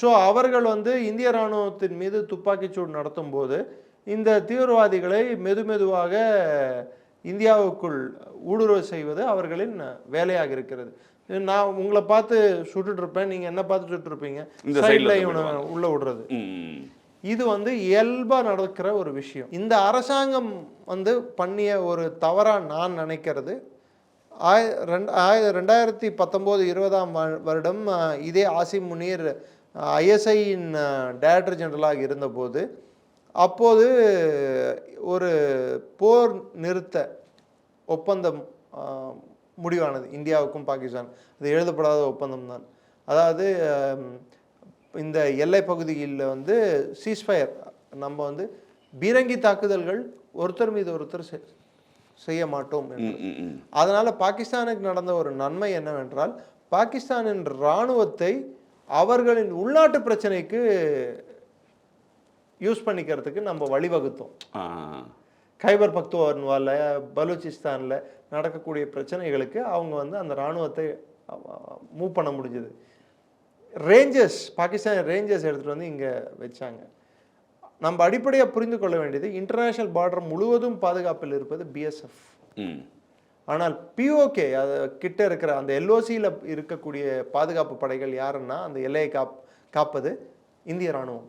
So அவர்கள் வந்து இந்திய இராணுவத்தின் மீது துப்பாக்கிச்சூடு நடத்தும் போது இந்த தீவிரவாதிகளை மெதுவாக இந்தியாவுக்குள் ஊடுருவ செய்வது அவர்களின் வேலையாக இருக்கிறது. நான் உங்களை பார்த்து சுட்டுட்டு இருப்பேன், நீங்க என்ன பார்த்து சுட்டு இருப்பீங்க, உள்ள விடுறது. இது வந்து இயல்பா நடக்கிற ஒரு விஷயம். இந்த அரசாங்கம் வந்து பண்ணிய ஒரு தவறா நான் நினைக்கிறது, 2019-20 வருடம் இதே ஆசிம் முனீர் ISIயின் டைரக்டர் ஜெனரலாக இருந்தபோது அப்போது ஒரு போர் நிறுத்த ஒப்பந்தம் முடிவானது இந்தியாவுக்கும் பாகிஸ்தான். அது எழுதப்படாத ஒப்பந்தம் தான். அதாவது இந்த எல்லை பகுதியில் வந்து சீஸ்ஃபயர், நம்ம வந்து பீரங்கி தாக்குதல்கள் ஒருத்தர் மீது ஒருத்தர் செய்ய மாட்டோம் என்று. அதனால பாகிஸ்தானுக்கு நடந்த ஒரு நன்மை என்னவென்றால், பாகிஸ்தானின் இராணுவத்தை அவர்களின் உள்நாட்டு பிரச்சனைக்கு யூஸ் பண்ணிக்கிறதுக்கு நம்ம வழிவகுத்தோம். கைபர் பக்துவன்வால பலூச்சிஸ்தானில் நடக்கக்கூடிய பிரச்சனைகளுக்கு அவங்க வந்து அந்த இராணுவத்தை மூவ் பண்ண முடிஞ்சது. ரேஞ்சர்ஸ், பாகிஸ்தான் ரேஞ்சர்ஸ் எடுத்துகிட்டு வந்து இங்கே வச்சாங்க. நம்ம அடிப்படையாக புரிந்து கொள்ள வேண்டியது, இன்டர்நேஷ்னல் பார்டர் முழுவதும் பாதுகாப்பில் இருப்பது BSF. ஆனால் POK அது கிட்ட இருக்கிற அந்த LOCயில் இருக்கக்கூடிய பாதுகாப்பு படைகள் யாருன்னா அந்த எல்லையை காப்பது இந்திய இராணுவம்.